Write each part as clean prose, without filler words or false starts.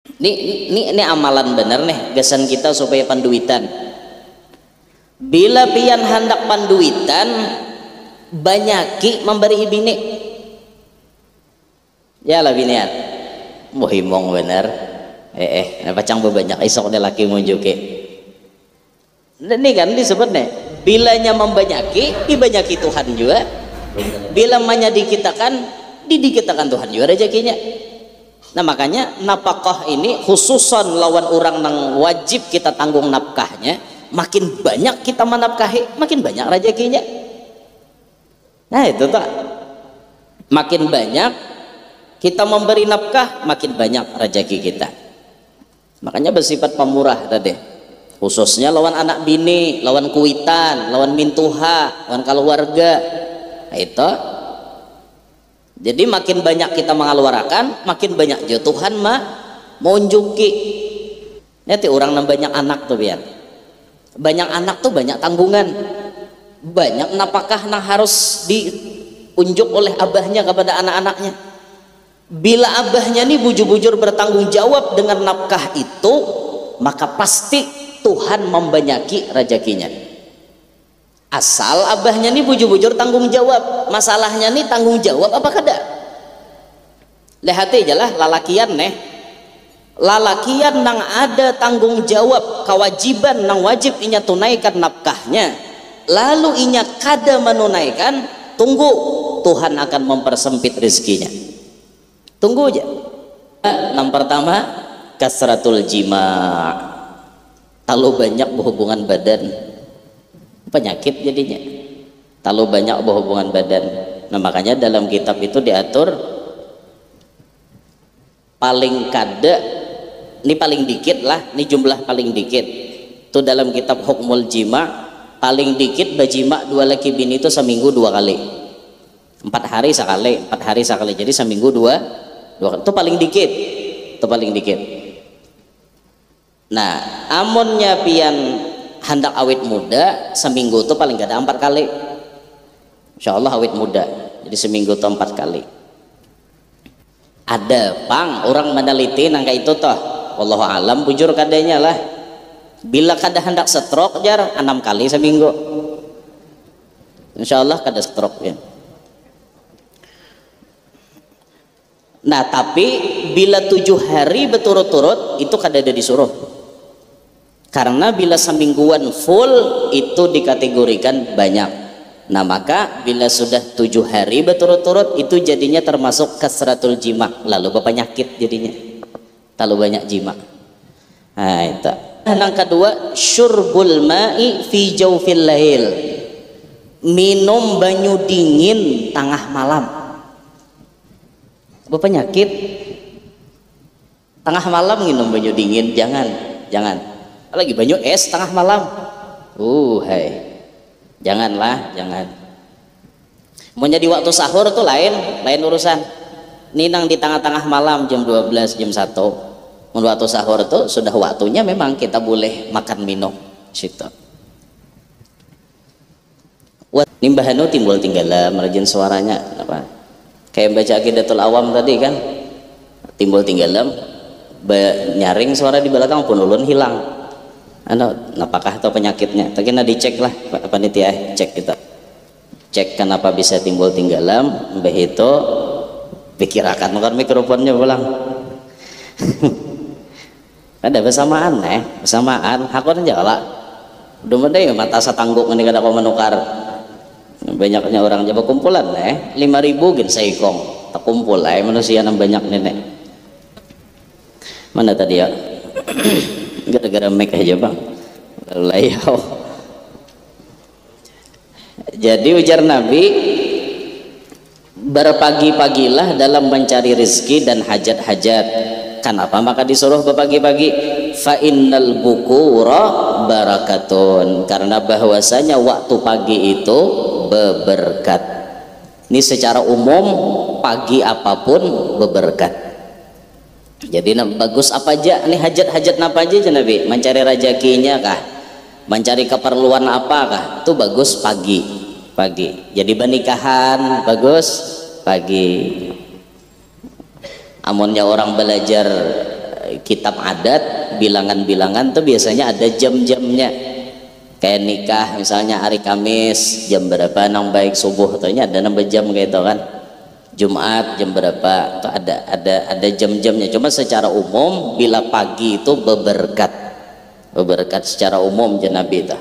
Ini amalan bener nih gasan kita supaya panduitan. Bila pian hendak panduitan, banyaki memberi bini. Ya lah binian. Muhimong bener. Pacang banyak isok de laki munjuke. Ini kan disebut nih. Bilanya membanyaki, dibanyaki Tuhan juga. Bila menyedikitakan, didikitakan Tuhan juga rezekinya. Nah makanya nafkah ini khususan lawan orang yang wajib kita tanggung nafkahnya, makin banyak kita menafkahi, makin banyak rezekinya. Nah itu tak, makin banyak kita memberi nafkah, makin banyak rezeki kita. Makanya bersifat pemurah tadi, khususnya lawan anak bini, lawan kuitan, lawan mintuha, lawan keluarga. Nah, itu jadi makin banyak kita mengeluarkan, makin banyak juga Tuhan menunjuki. Nanti orang yang banyak anak tuh biar banyak anak tuh banyak tanggungan, banyak nafkah yang harus diunjuk oleh abahnya kepada anak-anaknya. Bila abahnya nih bujur-bujur bertanggung jawab dengan nafkah itu, maka pasti Tuhan membanyaki rezekinya. Asal abahnya nih bujur-bujur tanggung jawab, masalahnya nih tanggung jawab apa kada. Lihat aja lah lalakian nih, lalakian nang ada tanggung jawab kewajiban nang wajib inya tunaikan nafkahnya, lalu inya kada menunaikan, tunggu Tuhan akan mempersempit rezekinya. Tunggu aja. Yang pertama kasratul jima', terlalu banyak berhubungan badan, penyakit jadinya. Terlalu banyak berhubungan badan. Nah makanya dalam kitab itu diatur paling kada, ini paling dikit lah, ini jumlah paling dikit itu dalam kitab hukmul jima', paling dikit bajima dua laki bini itu seminggu 2 kali, 4 hari sekali, 4 hari sekali, jadi seminggu dua itu paling dikit, itu paling dikit. Nah amonnya pian hendak awet muda, seminggu itu paling gak ada 4 kali. Insya Allah awet muda, jadi seminggu itu 4 kali. Ada pang orang meneliti nangka itu toh, wallahu alam bujur kadanya lah. Bila kada hendak stroke jar 6 kali seminggu. Insya Allah kada stroke ya. Nah tapi bila 7 hari berturut-turut itu kada ada disuruh. Karena bila semingguan full itu dikategorikan banyak. Nah maka bila sudah 7 hari berturut-turut itu jadinya termasuk kasratul jima', lalu berpenyakit jadinya, terlalu banyak jima'. Nah itu. Yang kedua syurbul ma'i fi jawfil lail, minum banyu dingin tengah malam, berpenyakit. Tengah malam minum banyu dingin, jangan lagi banyu es tengah malam, hai janganlah, jangan. Mau jadi waktu sahur tuh lain urusan. Ninang di tengah-tengah malam jam 12 jam 1, waktu sahur tuh sudah waktunya memang kita boleh makan minum situ. Nimbahanu timbul tinggalan merajin suaranya apa kayak baca Aqidatul Awam tadi kan, timbul tinggalan nyaring suara di belakang pun ulun hilang. Apakah atau penyakitnya? Tapi dicek lah panitia, cek kita, cek kenapa bisa timbul tinggalan. Mbah itu pikirakan makan mikrofonnya pulang. Ada bersamaan bersamaan. Hakun aja lah. Udah mending mata satangguk ini kada kau menukar. Banyaknya orang Jawa kumpulan 5.000 gin saikong tak kumpul manusia yang banyak nenek. Mana tadi ya? Gara-gara make aja bang layau. Jadi ujar Nabi, berpagi-pagilah dalam mencari rezeki dan hajat-hajat. Kenapa maka disuruh berpagi-pagi? Fa innal bukura barakatun, karena bahwasanya waktu pagi itu berberkat. Ini secara umum pagi apapun berberkat. Jadi bagus apa aja nih, hajat-hajat apa aja Nabi, mencari rezekinya kah, mencari keperluan apakah, itu bagus pagi. Jadi pernikahan bagus pagi. Amunnya orang belajar kitab adat bilangan-bilangan tuh biasanya ada jam-jamnya. Kayak nikah misalnya hari Kamis jam berapa nang baik subuh tuhnya ada nambah jam kayak itu kan. Jumat jam berapa tuh ada jam-jamnya. Cuma secara umum bila pagi itu beberkat secara umum Nabi itu.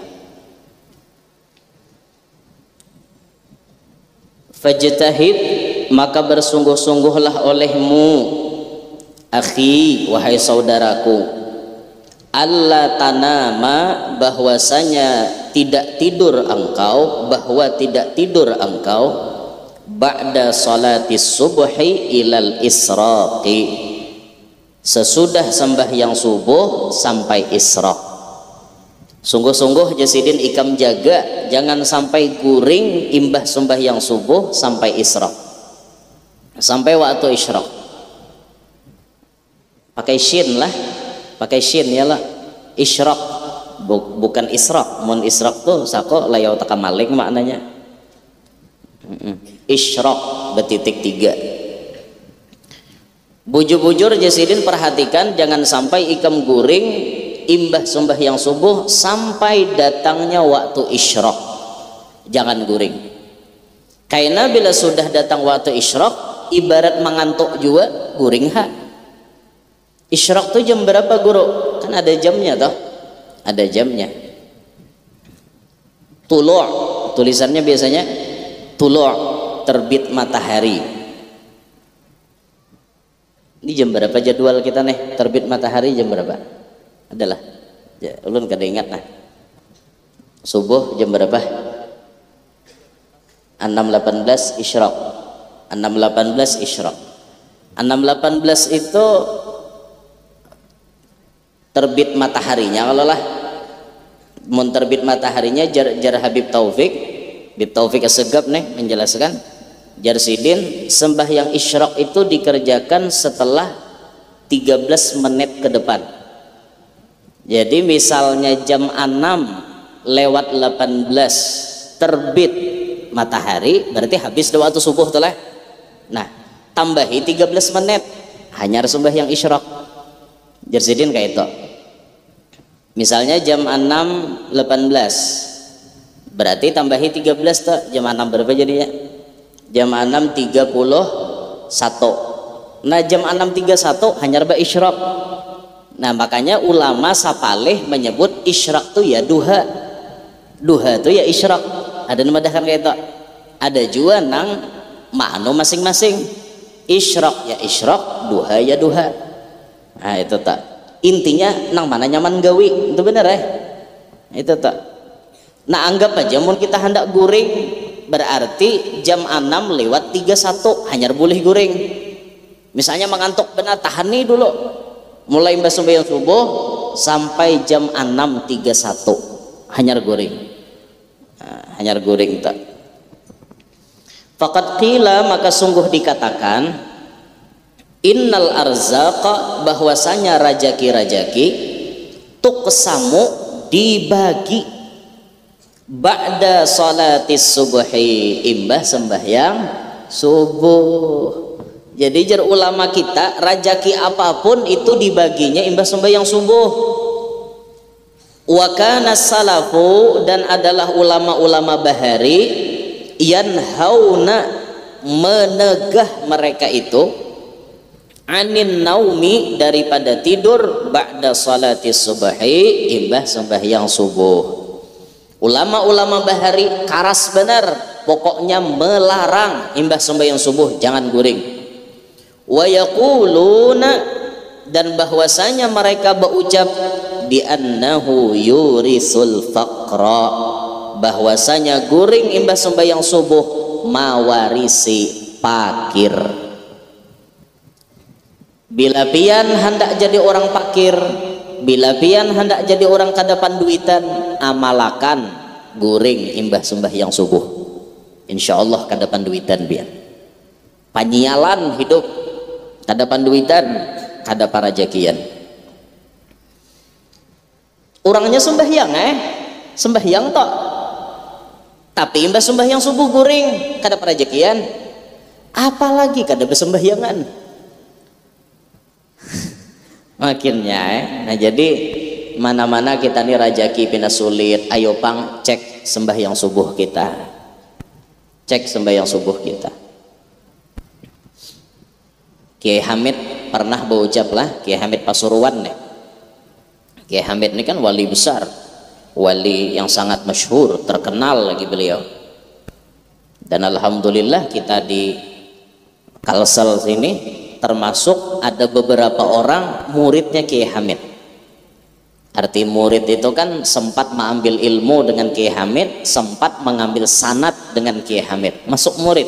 Fajtahid, maka bersungguh-sungguhlah olehmu akhi wahai saudaraku, alla tanama, bahwasanya tidak tidur engkau ba'da salatis subhi ilal israqi, sesudah sembahyang subuh sampai israq. Sungguh-sungguh Jasidin ikam jaga jangan sampai guring imbah sembahyang subuh sampai israq, sampai waktu israq. Pakai shin ya lah, israq bukan israq. Mun israq tuh sako layau teka malik maknanya. Israq betitik 3. Bujur-bujur Jasidin perhatikan jangan sampai ikam guring imbah sembahyang subuh sampai datangnya waktu isyraq, jangan guring. Karena bila sudah datang waktu isyraq ibarat mengantuk juga guring ha. Isyraq tuh jam berapa guru? Kan ada jamnya toh, ada jamnya. Tulu' tulisannya biasanya tulu', terbit matahari. Ini jam berapa jadwal kita nih? Terbit matahari jam berapa? Adalah ya, ulun kada ingat nah. Subuh jam berapa? 6.18 isyraq. 6.18 isyraq. 6.18 itu terbit mataharinya. Kalau lah mun terbit mataharinya jar Habib Taufik Assegaf nih menjelaskan, jar Sidin sembahyang isyraq itu dikerjakan setelah 13 menit ke depan. Jadi misalnya jam 6:18 terbit matahari, berarti habis waktu subuh tuh lah. Nah, tambahi 13 menit hanya sembahyang isyraq. Jersidin kayak itu. Misalnya jam 6:18 berarti tambahi 13 tuh, jam 6 berapa jadinya? Jam 6:31. Nah, jam 6:31 hanya isyraq. Nah makanya ulama sapaleh menyebut isyraq tuh ya duha tuh ya isyraq. Ada nama dah kan kayak itu. Ada juga nang makna masing-masing. Isyraq ya isyraq, duha ya duha. Nah itu tak. Intinya nang mana nyaman gawi, itu bener ya. Itu tak. Nah anggap aja mun kita hendak guring berarti jam 6:31 hanya boleh guring. Misalnya mengantuk benar, tahan nih dulu. Mulai mbak sembahyang subuh sampai jam 6.31 hanyar guring tak. Faqad qila, maka sungguh dikatakan, innal arzaqa, bahwasanya rajaki tuqsamu dibagi ba'da salatis subhi, imbah sembahyang subuh. Jadi jar ulama kita rajaki apapun itu dibaginya imbas sembahyang subuh. Wa kana salafu, dan adalah ulama-ulama bahari yanhauna, menegah mereka itu anin naumi, daripada tidur ba'da salatis subhi, imbah sembahyang subuh. Ulama-ulama bahari karas benar, pokoknya melarang imbah sembahyang subuh jangan guring. Wa yaquluna, dan bahwasanya mereka berucap bi annahu yurisul faqra, bahwasanya guring imbah sembahyang subuh mawarisi pakir. Bila pian hendak jadi orang pakir, bila pian hendak jadi orang kadapan duitan, amalakan guring imbah sembahyang subuh, insyaallah kadapan duitan biar panyialan hidup kadapan duitan, kada parajakian. Orangnya sembahyang tok, tapi imbas sembahyang subuh guring kada parajakian, apalagi kada bersembahyangan. makinnya Nah jadi mana-mana kita nih rajaki pina sulit, ayo pang cek sembahyang subuh kita, cek sembahyang subuh kita. Kiai Hamid pernah berucap lah, Kiai Hamid Pasuruan nih. Kiai Hamid ini kan wali besar, wali yang sangat masyhur, terkenal lagi beliau. Dan alhamdulillah kita di Kalsel sini termasuk ada beberapa orang muridnya Kiai Hamid. Arti murid itu kan sempat mengambil ilmu dengan Kiai Hamid, sempat mengambil sanad dengan Kiai Hamid, masuk murid.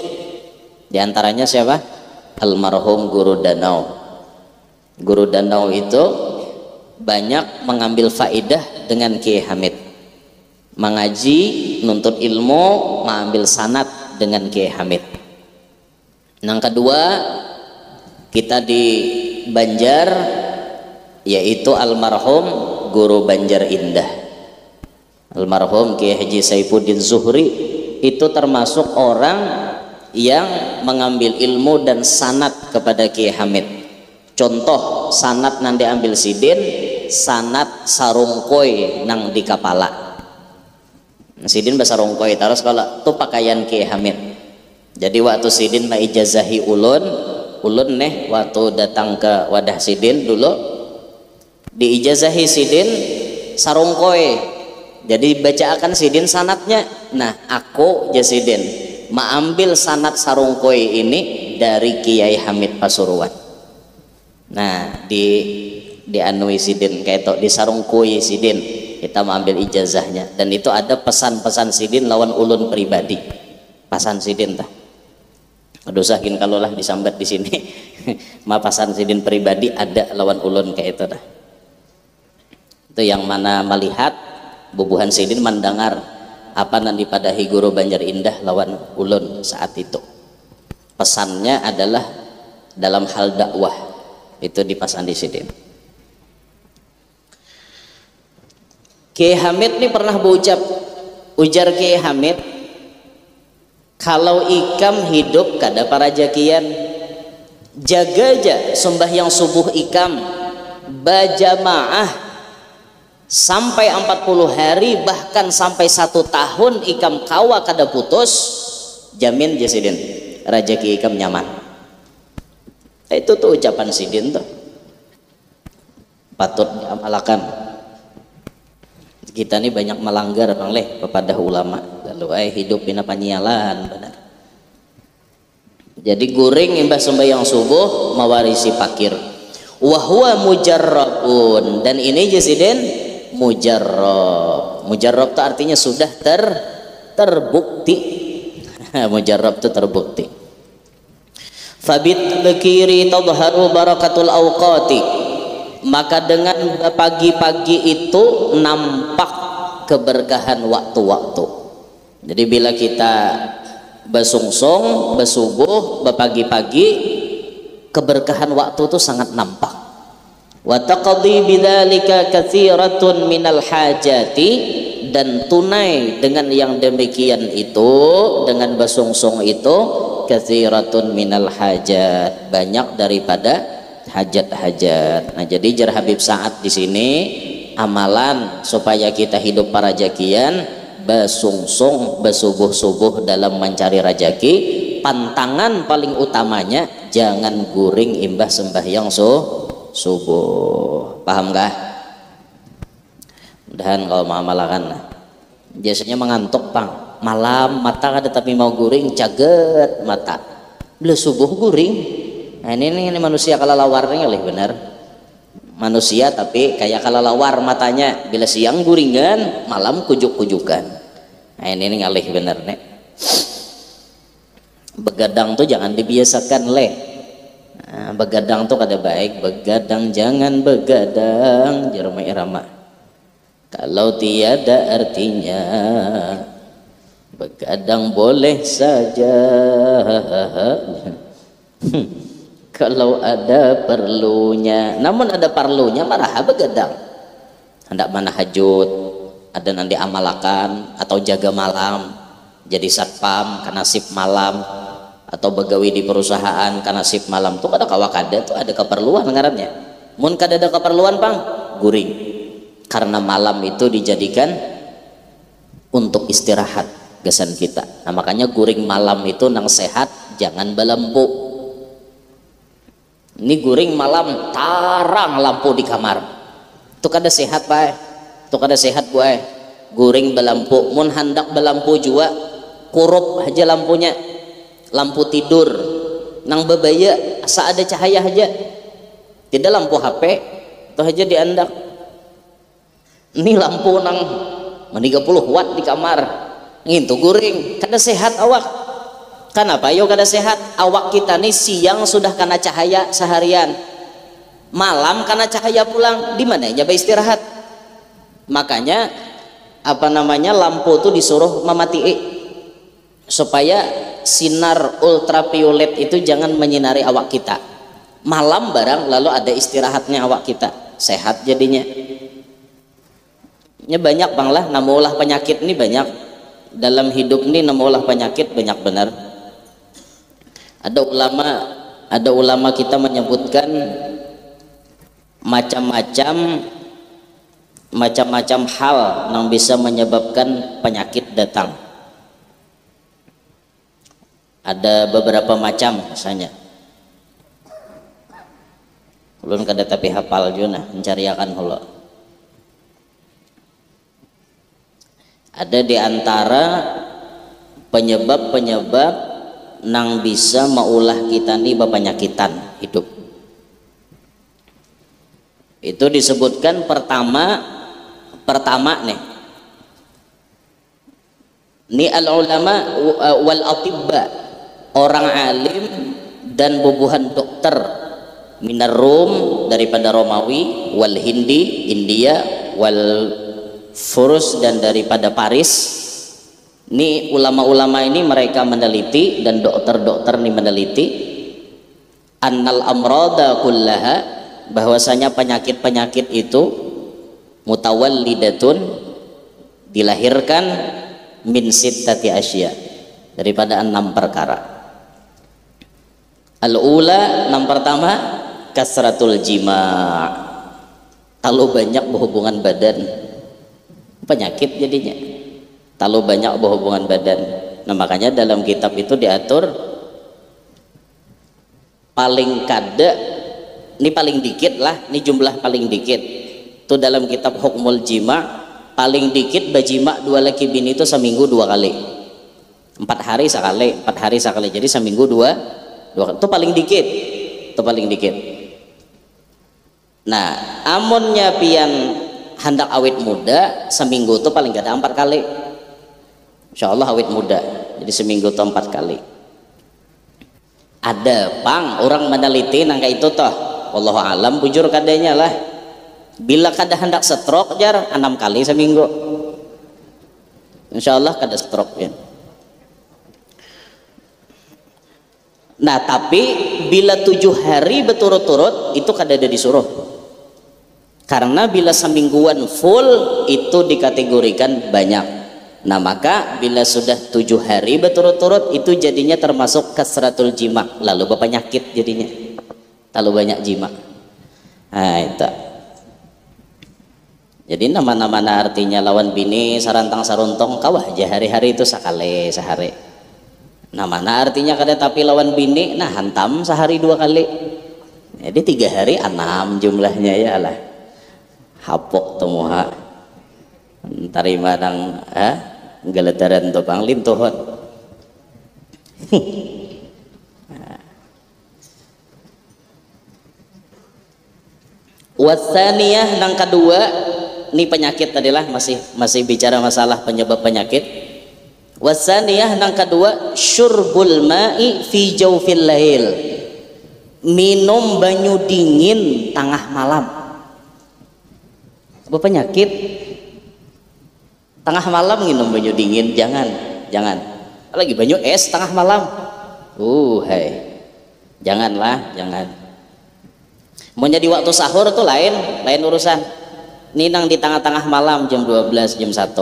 Di antaranya siapa? Almarhum Guru Danau. Guru Danau itu banyak mengambil faidah dengan Kiai Hamid, mengaji, nuntut ilmu, mengambil sanad dengan Kiai Hamid. Yang kedua, kita di Banjar, yaitu almarhum Guru Banjar Indah, almarhum Kiai Haji Saifuddin Zuhri, itu termasuk orang yang mengambil ilmu dan sanad kepada Kiai Hamid. Contoh sanad nang diambil sidin, sanad sarungkoi nang di kepala. Sidin basarungkoi terus kalau itu pakaian Kiai Hamid. Jadi waktu sidin maijazahi ulun nih waktu datang ke wadah sidin dulu diijazahi sidin sarungkoi. Jadi bacakan sidin sanatnya. Nah aku jasidin mengambil sanat sarungkoi ini dari Kiai Hamid Pasuruan. Nah di anui sidin kayak itu di sarungkoi sidin kita mengambil ijazahnya, dan itu ada pesan-pesan sidin lawan ulun pribadi, pesan sidin tah. Dosakin kalau lah disambat di sini ma pesan sidin pribadi ada lawan ulun kayak itu dah. Itu yang mana melihat bubuhan sidin mendengar apa nanti pada Guru Banjar Indah lawan ulun saat itu. Pesannya adalah dalam hal dakwah, itu dipasan di sidin. Kiai Hamid ini pernah berucap, ujar Kiai Hamid, kalau ikam hidup kada para jakian, jaga aja sembahyang subuh ikam bajamaah sampai 40 hari, bahkan sampai 1 tahun ikam kawa kada putus, jamin jasidin rajaki ikam nyaman. Itu tuh ucapan sidin tuh patut diamalkan. Kita ini banyak melanggar bang leh kepada ulama, lalu hidup bina panyalan benar. Jadi guring imbah sembahyang subuh mewarisi fakir, wahwa mujarrabun, dan ini jasidin mujarrab. Mujarrab itu artinya sudah terbukti. Mujarrab itu terbukti. Fabit bekiri tadharu barakatul awqati, maka dengan pagi-pagi itu nampak keberkahan waktu-waktu. Jadi bila kita besungsung, besubuh, pagi-pagi, keberkahan waktu itu sangat nampak. Wa taqdi bidzalika katsiratun minal hajati, dan tunai dengan yang demikian itu, dengan besungsung itu, katsiratun minal hajat, banyak daripada hajat-hajat. Nah jadi jar Habib Sa'ad di sini amalan supaya kita hidup para jakian, besungsung, besubuh-subuh dalam mencari rajaki. Pantangan paling utamanya jangan guring imbah sembahyang subuh. Paham kah? Mudahan kalau mau amalkan. Biasanya mengantuk pang malam, mata ada tapi mau guring caget mata, bila subuh guring. Nah ini manusia kalalawar nih oleh benar manusia, tapi kayak kalalawar matanya, bila siang guringan, malam kujuk-kujukan. Nah ini ngalih bener nek. Begadang tuh jangan dibiasakan leh. Nah, begadang tuh kada baik. Begadang jangan begadang, jerma irama. Kalau tiada artinya, begadang boleh saja. Kalau ada perlunya, namun ada perlunya marah begadang. Hendak mana hajut, ada nanti amalakan, atau jaga malam, jadi satpam karena sip malam, atau begawi di perusahaan karena sip malam tuh ada kawakada tuh ada keperluan ngarannya. mun kadada keperluan pang guring, karena malam itu dijadikan untuk istirahat gesan kita. Nah makanya guring malam itu nang sehat, jangan balampu. Ini guring malam tarang lampu di kamar itu kada sehat pak, itu kada sehat buai. Guring balampu, mun hendak balampu jua kurup aja lampunya, lampu tidur nang bebaya asa ada cahaya aja, tidak lampu HP itu aja diandak. Ini lampu nang 30 watt di kamar ngintu guring, kada sehat awak. Kenapa yo kada sehat? Awak kita nih siang sudah kena cahaya seharian, malam kena cahaya pulang, di mana aja istirahat. Makanya apa namanya lampu tuh disuruh mematii supaya sinar ultraviolet itu jangan menyinari awak kita malam barang, lalu ada istirahatnya awak kita, sehat jadinya. Ya banyak bang lah namulah penyakit ini, banyak dalam hidup ini namulah penyakit banyak benar. Ada ulama kita menyebutkan macam-macam hal yang bisa menyebabkan penyakit datang. Ada beberapa macam misalnya. Ulun kada tapi hafal juna mencariakan holo. Ada di antara penyebab nang bisa maulah kita nih bepenyakitan hidup. Itu disebutkan pertama nih. Ni al ulama wal atibba, orang alim dan bubuhan dokter, minar Rum daripada Romawi, wal Hindi India, wal Furus dan daripada Paris. Ini ulama-ulama ini mereka meneliti dan dokter-dokter ini meneliti annal amrada kullaha, bahwasanya penyakit-penyakit itu mutawallidatun, dilahirkan min sittati asya, daripada 6 perkara. Al-ula, yang pertama kasratul jima', kalau banyak berhubungan badan, penyakit jadinya. Terlalu banyak berhubungan badan. Nah makanya dalam kitab itu diatur paling kada, ini paling dikit lah, ini jumlah paling dikit itu dalam kitab hukmul jima, paling dikit bajima 2 laki bini itu seminggu 2 kali, 4 hari sekali, jadi seminggu 2 itu paling dikit, itu paling dikit. Nah amunnya pian hendak awet muda, seminggu itu paling kada 4 kali. Insya Allah awet muda, jadi seminggu itu 4 kali. Ada pang orang meneliti nangka itu toh, wallahu alam bujur kadanya lah. Bila kada hendak stroke jar 6 kali seminggu. Insya Allah kada stroke ya. Nah tapi bila 7 hari berturut-turut itu kada ada disuruh. Karena bila semingguan full itu dikategorikan banyak. Nah maka bila sudah 7 hari berturut-turut itu jadinya termasuk kasratul jima, lalu berpenyakit jadinya, terlalu banyak jima. Nah itu. Jadi nama-nama artinya lawan bini sarantang saruntong kawah aja hari-hari itu sekali sehari. Nama artinya kada tapi lawan bini nah hantam sehari 2 kali. Jadi 3 hari 6 jumlahnya ya lah. Hapok temuha. Tarima nang galadaran topang lintuhon. Wasaniyah nang kedua, ini penyakit adalah masih bicara masalah penyebab penyakit. Wasaniyah nang kedua, syurbul ma'i fi jawfil lail, minum banyu dingin tengah malam. Apa penyakit? Tengah malam minum banyu dingin, jangan. Lagi banyu es tengah malam. Hai. Janganlah, jangan. Mau jadi waktu sahur tuh lain urusan. Ninang di tengah-tengah malam jam 12, jam 1.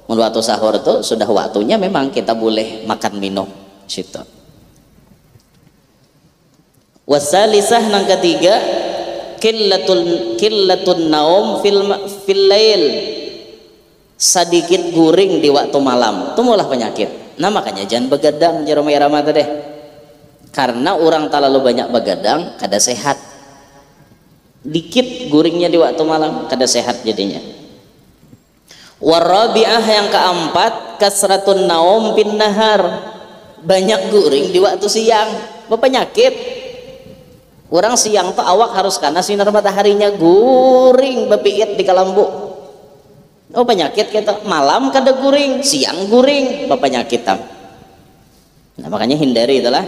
Mau waktu sahur tuh sudah waktunya memang kita boleh makan minum situ. Wasalisah nang ketiga, Qillatun naum fil lail, sedikit guring di waktu malam itu malah penyakit. Nah makanya jangan begadang jerome irama teh, karena orang terlalu banyak begadang kada sehat. Dikit guringnya di waktu malam kada sehat jadinya. Warabi'ah yang keempat, kasratun naum bin nahar, banyak guring di waktu siang berpenyakit. Orang siang tuh awak harus karena sinar mataharinya guring bepiit di kalambu. Oh penyakit kita, malam kada guring, siang guring berpenyakit tam. Nah makanya hindari itulah.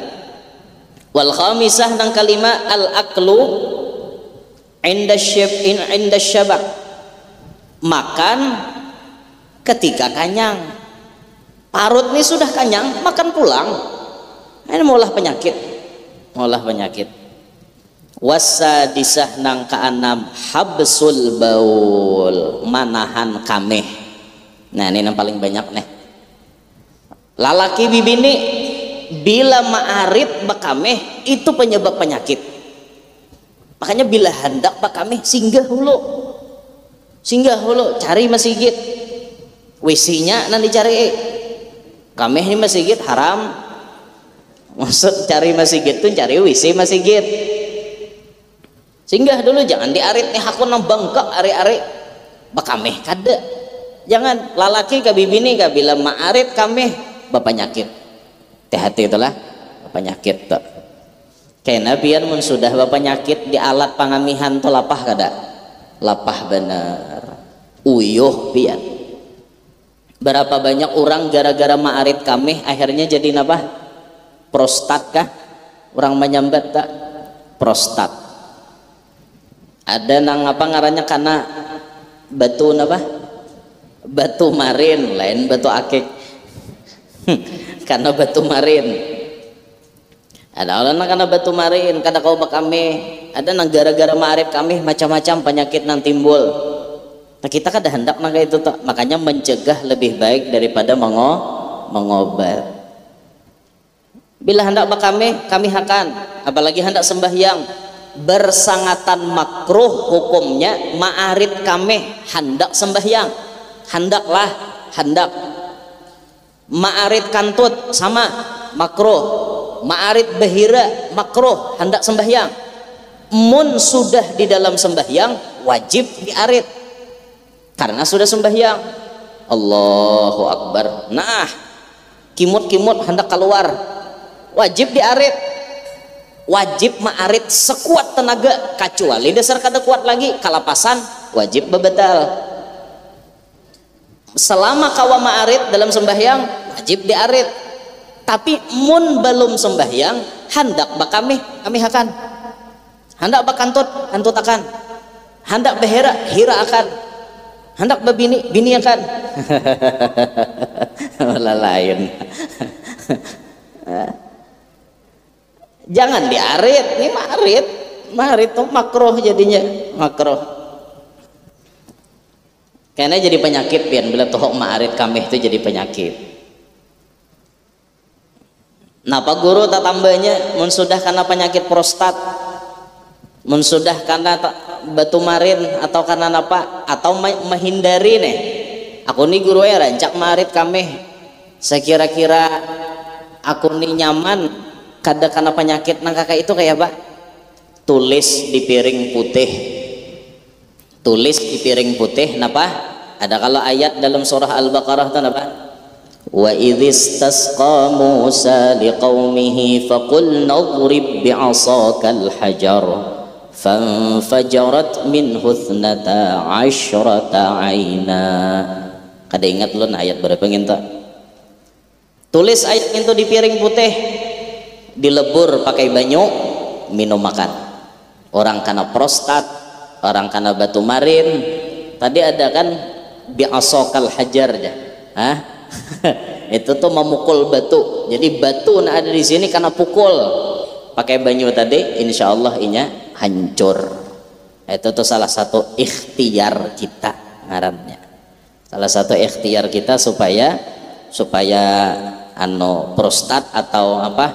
Wal khamisah nang kalima al aklu inda syabak, makan ketika kanyang. Parut nih sudah kanyang, makan pulang. Ini maulah penyakit, maulah penyakit. Wasadisah nang keenam habsul baul, manahan kameh. Nah ini yang paling banyak nih. Lalaki bibini bila ma'arit bakameh itu penyebab penyakit. Makanya bila hendak bakameh singgah hulu, cari masjid. WC-nya nanti cari. Kameh ini masjid haram. Maksud cari masjid tuh cari WC masjid. Singgah dulu, jangan diarit nih aku nang bangkok ari-ari bakameh kada. Jangan lalaki ka bibini ka bila maarit kameh bapanyakit. Hati-hati itulah bapanyakit tuh. Kena biar mun sudah bapanyakit di alat pangamihan tuh lapah kada? Lapah bener. Uyuh pian. Berapa banyak orang gara-gara maarit kameh akhirnya jadi napa? Prostat kah? Orang menyambat tak? Prostat. Ada nang apa ngarannya karena batu napa? Batu marin, lain batu akik. Karena batu marin. Ada orang karena batu marin, kada kau bakame. Ada nang gara-gara maarit kami macam-macam penyakit nang timbul. Nah kita kada hendak nang itu tak. Makanya mencegah lebih baik daripada mengobat. Bila hendak bakame kami akan, apalagi hendak sembahyang. Bersangatan makruh hukumnya ma'arit kameh hendak sembahyang, hendaklah hendak. Ma'arit kantut sama makruh, ma'arit bahira makruh hendak sembahyang. Mun sudah di dalam sembahyang wajib diarit karena sudah sembahyang. Allahu Akbar. Nah kimut-kimut hendak keluar wajib diarit. Wajib ma'arit sekuat tenaga, kecuali dasar kada kuat lagi kalapasan wajib bebetal. Selama kawa ma'arit dalam sembahyang wajib diarit. Tapi mun belum sembahyang hendak bakami akan, hendak bakantut hantut akan, hendak behera hira akan, hendak bebini bini akan. Malah lain. Jangan diarit, ini ma'arit tuh makruh jadinya, makruh. Karena jadi penyakit pian bila tohok ma'arit kameh itu jadi penyakit. Napa guru tak tambahnya mun sudah karena penyakit prostat, mun sudah karena batu marin atau karena napa atau menghindari nih. Aku nih guru ya rancak ma'arit kameh. Saya kira-kira aku nih nyaman kada karena penyakit nang kakak itu kayak apa? Tulis di piring putih. Tulis di piring putih napa? Ada kalau ayat dalam surah Al-Baqarah itu napa? Wa idzistasqa Musa liqaumihi faqul nadrib bi'asakal hajar fanfajarat minhu 12 aina. Kada ingat lu ayat berapa ngento? Tulis ayat itu di piring putih, dilebur pakai banyu, minum makan. Orang kena prostat, orang kena batu marin. Tadi ada kan bi'asakal hajar ya. Hah? Itu tuh memukul batu. Jadi batu nah ada di sini karena pukul. Pakai banyu tadi, insya Allah inya hancur. Itu tuh salah satu ikhtiar kita ngarannya. Salah satu ikhtiar kita supaya prostat atau apa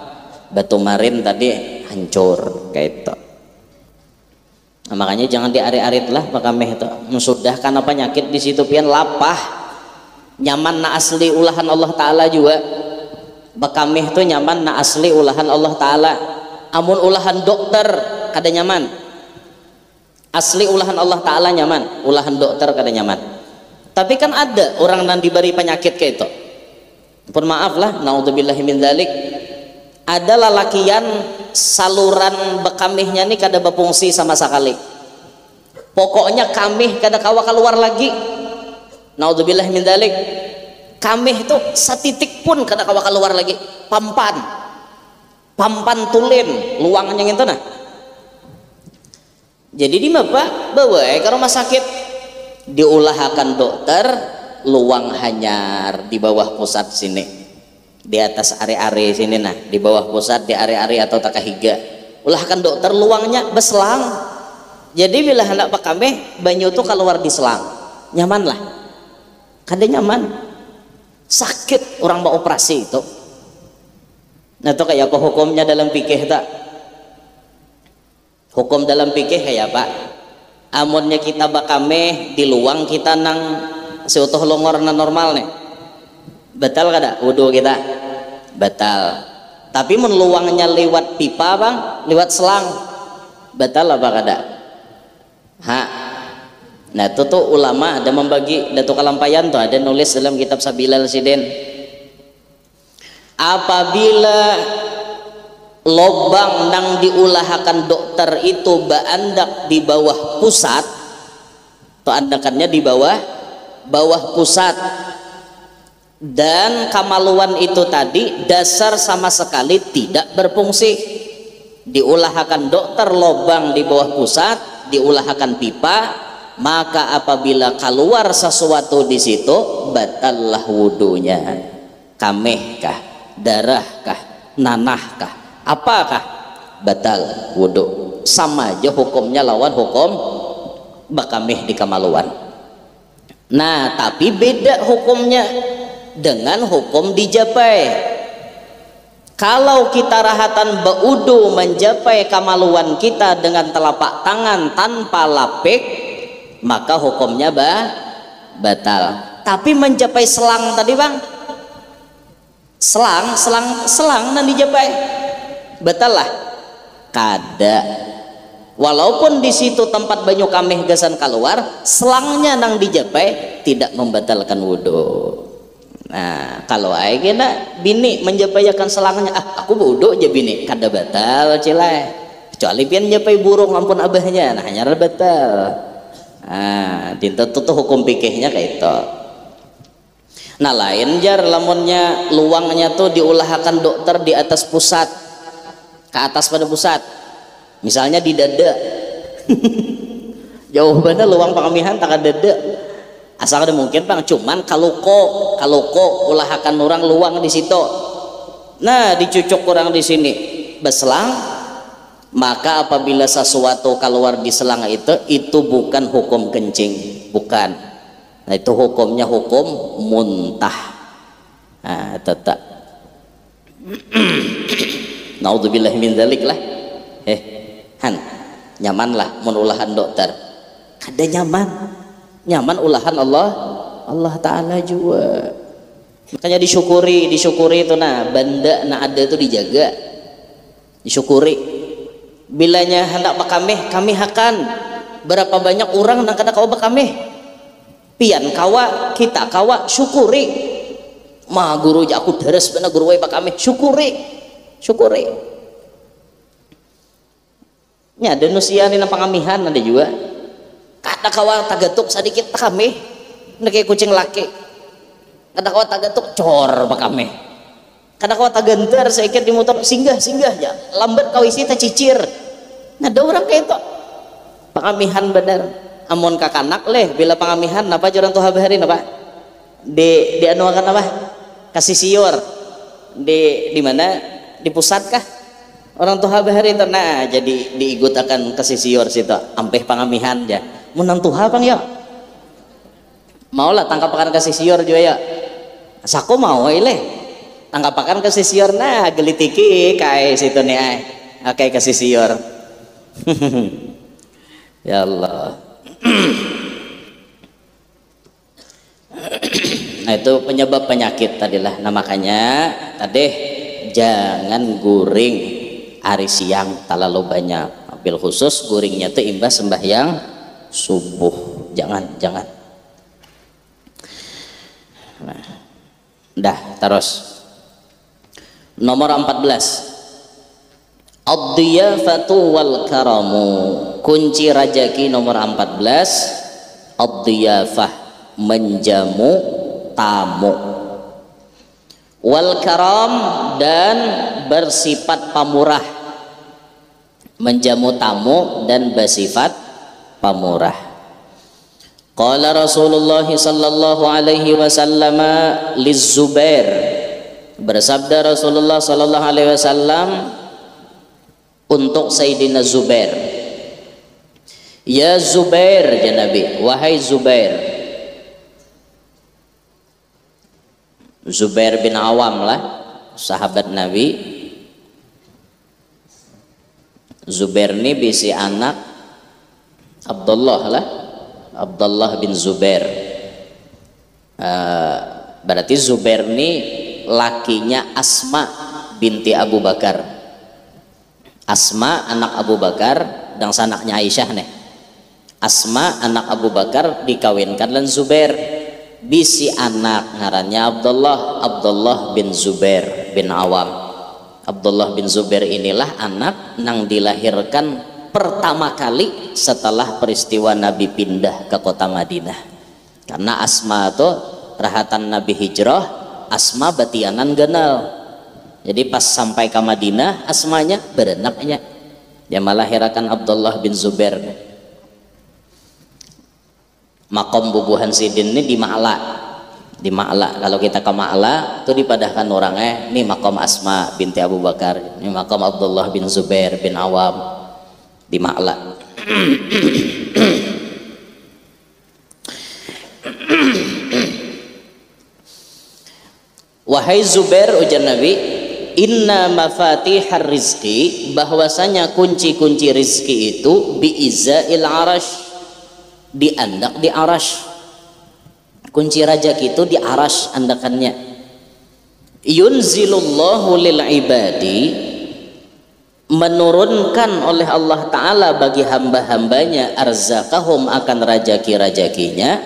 batu marin tadi hancur kayak itu. Nah, makanya jangan diarit-arit lah pakameh itu mensudahkan apa penyakit di situ pian lapah nyaman na asli ulahan Allah Ta'ala juga bakameh itu nyaman na asli ulahan Allah Ta'ala amun ulahan dokter kada nyaman asli ulahan Allah Ta'ala nyaman ulahan dokter kada nyaman tapi kan ada orang yang diberi penyakit kayak itu pun maaf lah naudzubillahi min dzalik ada lalakian saluran bekamihnya nih kada berfungsi sama sekali pokoknya kamih kada kawa keluar lagi naudzubillah min dzalik kamih itu satitik pun kada kawa keluar lagi pampan tulen luangnya gitu nah jadi di apa bawa ke rumah sakit diulahakan dokter luang hanyar di bawah pusat sini di atas area-area sini nah di bawah pusat di area-area atau takahiga ulahkan dokter luangnya beselang jadi bila hendak pakame banyu tuh keluar di selang nyaman lah kada nyaman sakit orang mau operasi itu nah itu kayak apa hukumnya dalam fikih tak hukum dalam fikih kayak apa amunnya kita bakame di luang kita nang seutuh longor na normal nih batal kada wudhu kita batal tapi meluangnya lewat pipa bang lewat selang batal apa kada nah itu tuh ulama ada membagi Datuk Kalampayan tuh ada nulis dalam kitab Sabilal Siden apabila lobang nang diulahakan dokter itu baandak di bawah pusat tuh andakannya di bawah pusat dan kamaluan itu tadi dasar sama sekali tidak berfungsi diulahakan dokter lobang di bawah pusat diulahakan pipa maka apabila keluar sesuatu di situ batallah wudunya kamehkah darahkah nanahkah apakah batal wudu sama aja hukumnya lawan hukum bakameh di kamaluan nah tapi beda hukumnya dengan hukum dijapai kalau kita rahatan baudu menjapai kamaluan kita dengan telapak tangan tanpa lapik maka hukumnya batal tapi menjapai selang tadi bang selang dan dijapai batal lah kada walaupun di situ tempat banyu kameh gasan keluar selangnya nang dijapai tidak membatalkan wudhu. Nah kalau aja bini menjapayakan selangnya aku wudhu aja bini kada batal cilai kecuali pian japai burung ampun abahnya nah hanya batal. Nah dinten tuh hukum pikihnya kayak itu. Nah lain jar lamunnya luangnya tuh diulahakan dokter di atas pusat ke atas pada pusat misalnya di dada jauh bener luang pengamihan tak ada dada asal ada mungkin bang cuman kalau kok ulahakan orang luang di situ nah dicucuk orang di sini berselang maka apabila sesuatu keluar di selang itu bukan hukum kencing bukan nah itu hukumnya hukum muntah nah tetap naudzubillahi min dzalik lah nyaman lah menulahan dokter kada nyaman ulahan Allah Ta'ala juga makanya disyukuri itu nah benda nah ada itu dijaga disyukuri bilanya hendak bakameh kami akan berapa banyak orang nak kada kawa bakameh pian kawa kita kawa syukuri mah guru aku deres bener guru wae bakameh syukuri nya ada nusia ni pangamihan ada juga kada kawa tagatuk sedikit kami nake kucing laki kada kawa tagatuk cor bakame kada kawa tagantar saikit di motor singgah ya lambat kawisi ta cicir nah ada orang kayak itu pangamihan bener amun kakanak leh bila pangamihan apa orang tuh habarin apa di anuakan apa kasih siur di mana di pusat kah orang tuh habari itu nah jadi diikutakan kasih siur situ ampeh pangamihan ya menang tuha bang ya maulah tangkapakan kasih siur juga ya saku mau leh tangkapakan kasih siur nah gelitiki kayak situ nih kayak kasih siur Ya Allah. Nah itu penyebab penyakit tadilah. Nah makanya tadi jangan guring hari siang terlalu banyak. Bil khusus guringnya itu imbas sembahyang subuh. Jangan. Nah, dah terus. Nomor 14. Ad-diyafatu wal karamu. Kunci rajaki nomor 14. Ad-diyafah, menjamu tamu. Wal karam, dan bersifat pamurah. Menjamu tamu dan bersifat pamurah. Qala Rasulullah sallallahu alaihi wasallam liz-Zubair. Bersabda Rasulullah sallallahu alaihi wasallam untuk Sayyidina Zubair. Ya Zubair, ya Nabi, wahai Zubair. Zubair bin Awam lah, sahabat Nabi. Zubair ini bisi anak Abdullah lah, Abdullah bin Zubair. Berarti Zubair ini lakinya Asma binti Abu Bakar. Asma anak Abu Bakar dan sanaknya Aisyah nih. Asma anak Abu Bakar dikawinkan dengan Zubair. Bisi anak ngarannya Abdullah bin Zubair bin Awam. Abdullah bin Zubair inilah anak nang dilahirkan pertama kali setelah peristiwa Nabi pindah ke kota Madinah. Karena Asma itu rahatan Nabi hijrah, Asma batianan genal. Jadi pas sampai ke Madinah, Asmanya berenaknya. Dia melahirkan Abdullah bin Zubair. Makom bubuhan Sidin ini di Ma'la. Di Ma'la. Kalau kita ke Ma'la itu dipadahkan orangnya. Ini makom Asma binti Abu Bakar. Ini makom Abdullah bin Zubair bin Awam di Ma'la. Wahai Zubair, ujar Nabi, inna mafatihar rizki, bahwasanya kunci-kunci rizki itu biizail arash, diandak di arash. Kunci rajaki itu di arash andakannya. Yunzilullahu lil ibadi, menurunkan oleh Allah Ta'ala bagi hamba-hambanya arzakahum, akan rajaki-rajakinya,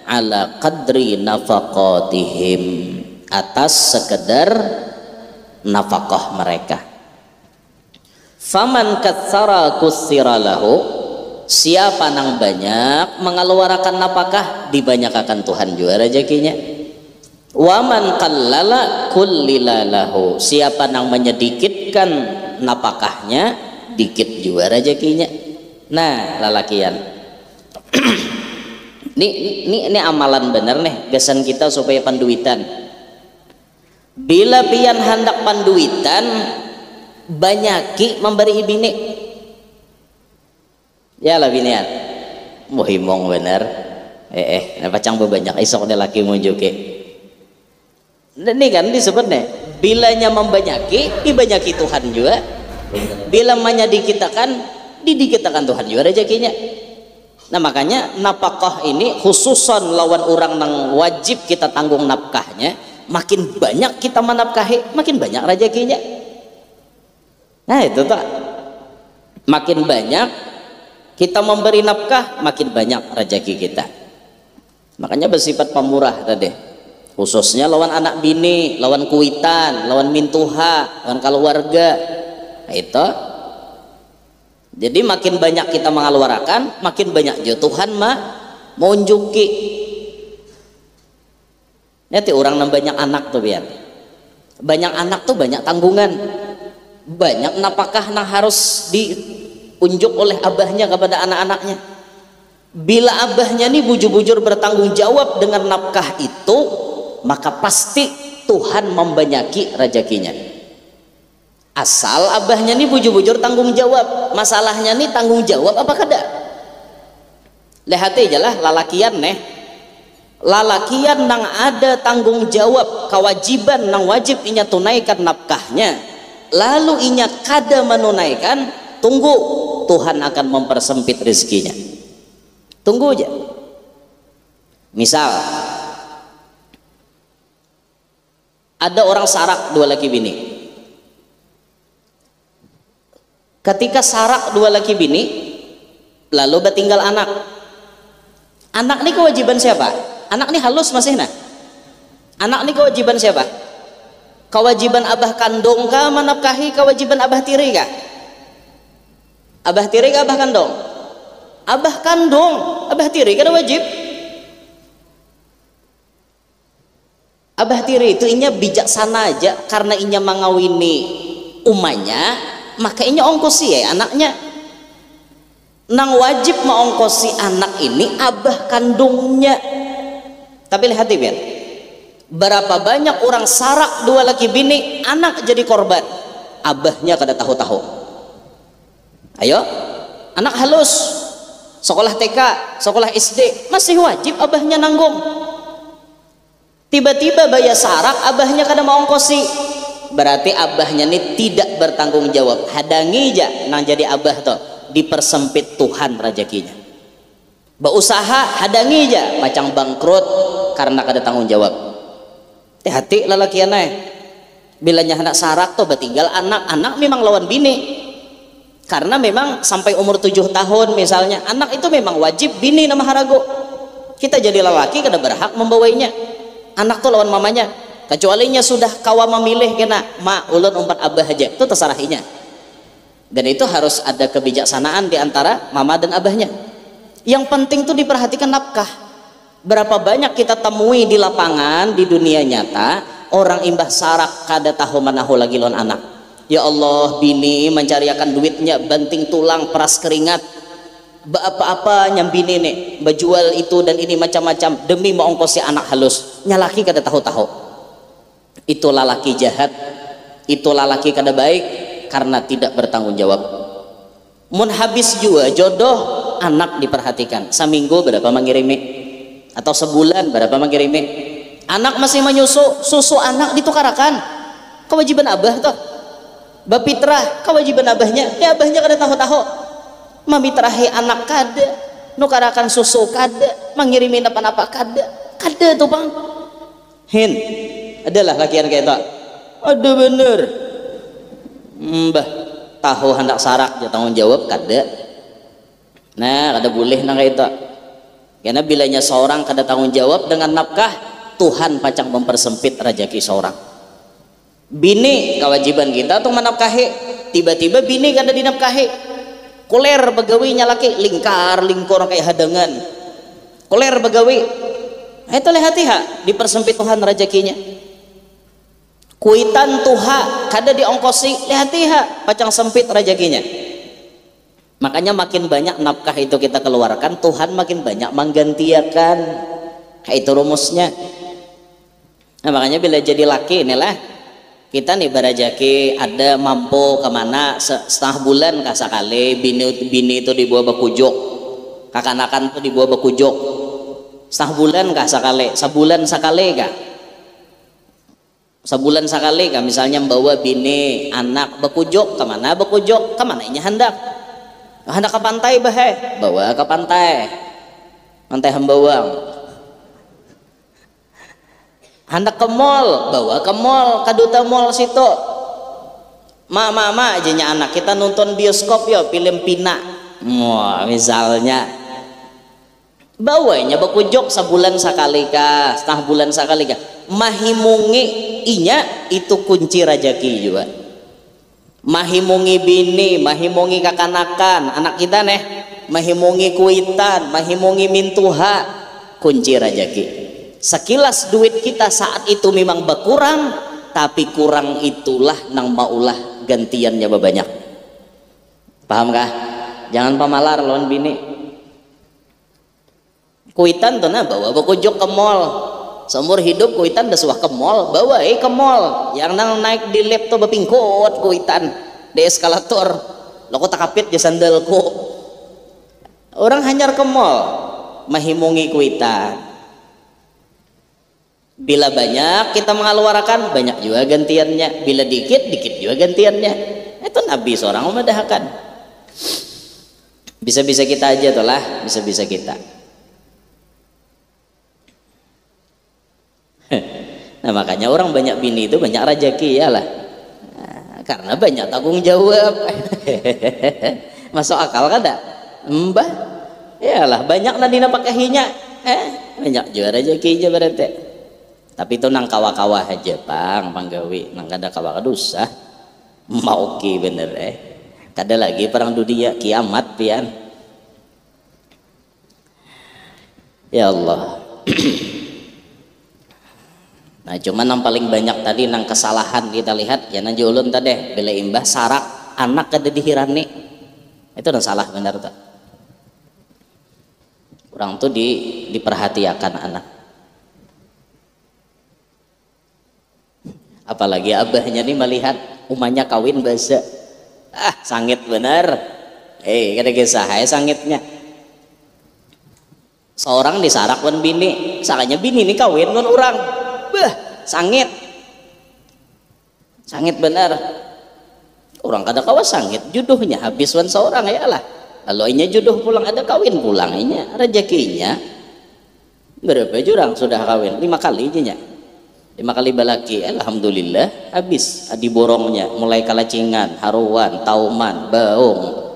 ala qadri nafaqatihim, atas sekedar nafkah mereka. Faman katsara kutsira lahu, siapa nang banyak mengeluarkan nafkah, dibanyakan Tuhan juga rezekinya. Waman qallala kullila lahu, siapa nang menyedikitkan nafkahnya, dikit juga rezekinya. Nah lalakian. ini amalan bener nih gasan kita supaya panduitan. Bila pian hendak panduitan, banyaki memberi bini. Ya lah binian, muhimong bener. Pacang bebanyak isok dia laki munjuki. Ini kan disebut nih, bilanya membanyaki, dibanyaki Tuhan juga. Bila menyedikitakan, didikitakan Tuhan juga rezekinya. Nah makanya nafkah ini khususan lawan orang yang wajib kita tanggung nafkahnya. Makin banyak kita menafkahi, makin banyak rezekinya. Nah itu tak, makin banyak kita memberi nafkah, makin banyak rezeki kita. Makanya bersifat pemurah tadi, khususnya lawan anak bini, lawan kuitan, lawan mintuha, lawan keluarga. Nah, itu jadi makin banyak kita mengeluarkan, makin banyak juga Tuhan mau unjuki. Nanti orang yang banyak anak tuh biar banyak anak tuh banyak tanggungan, banyak nafkah yang harus diunjuk oleh abahnya kepada anak-anaknya. Bila abahnya nih bujur-bujur bertanggung jawab dengan nafkah itu, maka pasti Tuhan membanyaki rezekinya. Asal abahnya nih bujur-bujur tanggung jawab, masalahnya nih tanggung jawab apa kada. Lihat aja lah lalakian nih, lalakian nang ada tanggung jawab kewajiban nang wajib inya tunaikan nafkahnya, lalu inya kada menunaikan, tunggu Tuhan akan mempersempit rezekinya. Tunggu aja. Misal ada orang sarak 2 laki bini. Ketika sarak 2 laki bini, lalu tinggal anak. Anak ini kewajiban siapa? Anak ini halus masih nah. Anak ini kewajiban siapa? Kewajiban abah kandung kah menafkahi, kewajiban abah tiri kah? Abah tiri kah abah kandung? Abah kandung, abah tiri kan wajib. Abah tiri itu inya bijaksana aja, karena inya mengawini umanya, maka inya ongkosi ya anaknya. Nang wajib mengongkosi anak ini abah kandungnya. Tapi lihat ya, berapa banyak orang sarak 2 laki bini, anak jadi korban, abahnya kada tahu-tahu. Ayo, anak halus, sekolah TK, sekolah SD, masih wajib abahnya nanggung. Tiba-tiba bayar sarak, abahnya kada mau ongkosi, berarti abahnya ini tidak bertanggung jawab. Hadangi aja nang jadi abah tuh, dipersempit Tuhan rezekinya. Berusaha hadangi aja, pacang bangkrut karena kada tanggung jawab. Hati-hati lalakian bilanya anak sarak tuh tinggal anak memang lawan bini. Karena memang sampai umur 7 tahun misalnya, anak itu memang wajib bini nama harago. Kita jadi lelaki kada berhak membawainya. Anak tuh lawan mamanya, kecualinya sudah kawa memilih kena ma ulun umpat abah aja, itu terserahnya. Dan itu harus ada kebijaksanaan di antara mama dan abahnya. Yang penting tuh diperhatikan nafkah. Berapa banyak kita temui di lapangan, di dunia nyata, orang imbah sarak kada tahu manahu lagi lawan anak. Ya Allah, bini mencariakan duitnya, banting tulang, peras keringat, apa-apa nyambini nih, berjual itu dan ini macam-macam demi mengongkosi anak halus. Nyalaki kada tahu-tahu. Itu lalaki jahat, itu lalaki kada baik karena tidak bertanggung jawab. Mun habis juga jodoh, anak diperhatikan. Seminggu berapa mengirimi, atau sebulan berapa mengirimi. Anak masih menyusu, susu anak ditukarakan. Kewajiban abah tuh. Bapitrah kewajiban abahnya, ya abahnya kada tahu-tahu. Mamitrahi anak kada, nukarakan susu kada, mengirimin apa-apa kada tuh bang. Hin, adalah lakian kayak itu. Ada bener. Mbah tahu hendak sarak, dia tanggung jawab kada. Nah, kada boleh nang kayak itu. Karena bilanya seorang kada tanggung jawab dengan nafkah, Tuhan pacang mempersempit rezeki seorang. Bini kewajiban kita tuh menafkahi, tiba-tiba bini kada dinafkahi, kuler begawinya laki lingkar-lingkor kayak hadangan, kuler begawi, itu lihat dipersempit Tuhan rezekinya. Kuitan tuha kada diongkosi, lihat pacang sempit rezekinya. Makanya makin banyak nafkah itu kita keluarkan, Tuhan makin banyak menggantiakan. Kayak itu rumusnya. Nah, makanya bila jadi laki inilah kita nih berajaki ada mampu kemana setengah bulan kasakali bini itu dibawa berkujuk, kakanakan tuh dibawa berkujuk setengah bulan kasakali, sebulan sekali kah, sebulan sekali kah, misalnya membawa bini anak berkujuk kemana ini hendak ke pantai bawa ke pantai Hembawang. Hendak ke mall, bawa ke mall, kaduta mall situ. Mama ajanya anak kita nonton bioskop ya, film Pina. Wah, misalnya bawanya berkujuk sebulan sekali kah, setengah bulan sekali kah. Mahimungi inya itu kunci rezeki juga. Mahimungi bini, mahimungi kakanakan, anak kita nih, mahimungi kuitan, mahimungi mintuha, kunci rezeki. Sekilas duit kita saat itu memang berkurang, tapi kurang itulah nang maulah gantiannya banyak. Paham kah? Jangan pamalar lawan bini. Kuitan tuh nah bawa berkujuk ke mall. Seumur hidup kuitan dah suah ke mall, bawa ke mall. Yang nang naik di lift tuh bepingkot kuitan di eskalator. Lo kok takapit di sandalku. Orang hanyar ke mall, mahimungi kuitan. Bila banyak kita mengeluarkan, banyak juga gantiannya. Bila dikit juga gantiannya. Itu Nabi seorang memedahkan. Bisa-bisa kita aja tuh lah, bisa-bisa kita. Nah makanya orang banyak bini itu banyak rezeki ya lah, karena banyak tanggung jawab. Masuk akal kan dak mbah? Ya lah banyak nadina pakahinya, banyak juga rezekinya berarti. Tapi itu nang kawa-kawa aja bang, panggawi nang kada kawa usah mau ki bener kada lagi perang dunia kiamat pian. Ya Allah. Nah cuman yang paling banyak tadi nang kesalahan kita lihat ya nang ulun tadi bela imbah sarak anak kada dihirani, itu nang salah benar tuh. Orang tuh diperhatikan anak, apalagi abahnya nih melihat umahnya kawin bahasa sangit bener, kada kisah sangitnya. Seorang disarak wan bini, sakanya bini nih kawin wan orang. Sangit benar, orang kada kawa sangit jodohnya habis wan seorang ya lah, lalu inya jodoh pulang ada kawin pulang inya rezekinya berapa jurang sudah kawin 5 kali nya 5 kali balaki, alhamdulillah habis adi borongnya mulai kalacingan haruan tauman baung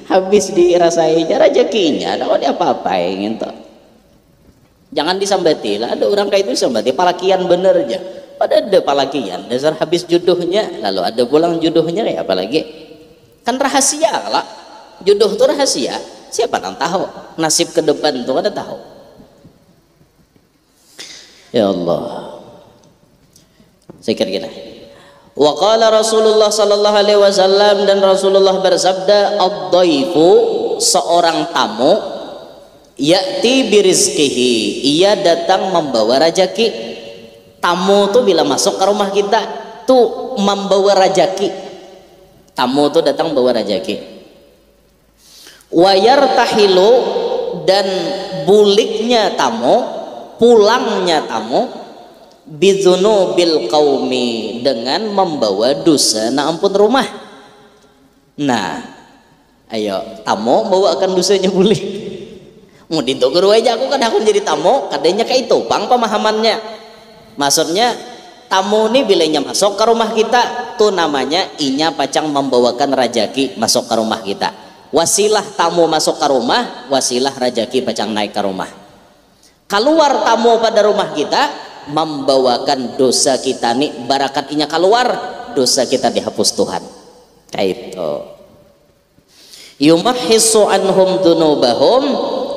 habis dirasainya rezekinya ada apa-apa ingin tuh. Jangan disambati lah, ada orang kayak itu disambati palakian bener aja, pada ada palakian dasar habis jodohnya lalu ada pulang jodohnya kayak apalagi kan rahasia lah, jodoh tuh rahasia, siapa yang tahu nasib ke depan tuh ada tahu. Ya Allah, saya kira gini. Wa qala Rasulullah sallallahu alaihi wasallam, dan Rasulullah bersabda, ad-dhaifu seorang tamu ya'ti birizkihi, ia datang membawa rezeki. Tamu tuh bila masuk ke rumah kita tuh membawa rezeki. Tamu tuh datang bawa rezeki. Wa yartahilu, dan buliknya tamu, pulangnya tamu, bizunubil qaumi, dengan membawa dosa na ampun rumah. Nah ayo tamu bawakan dosanya bulik. Mau dinto guru aja aku kan aku jadi tamu kadanya kayak itu bang pemahamannya. Maksudnya tamu nih bilanya masuk ke rumah kita tuh namanya inya pacang membawakan rezeki masuk ke rumah kita. Wasilah tamu masuk ke rumah, wasilah rezeki pacang naik ke rumah. Keluar tamu pada rumah kita membawakan dosa kita nih, barakat inya keluar, dosa kita dihapus Tuhan. Kayak itu. Yumahhisu anhum dunubahum,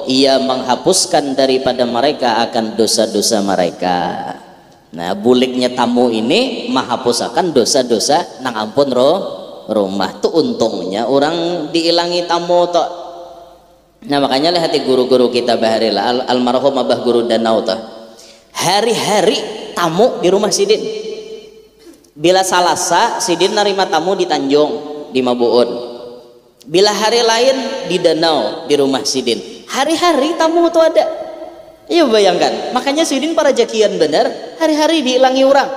ia menghapuskan daripada mereka akan dosa-dosa mereka. Nah buliknya tamu ini menghapuskan dosa-dosa nang ampun rumah tuh untungnya orang diilangi tamu toh. Nah makanya lihat guru-guru kita baharila almarhum abah guru danau toh, hari-hari tamu di rumah sidin. Bila salasa sidin nerima tamu di Tanjung di Mabuun, bila hari lain di danau di rumah sidin, hari-hari tamu tuh ada. Iya bayangkan, makanya sidin para jakian bener hari-hari diilangi orang.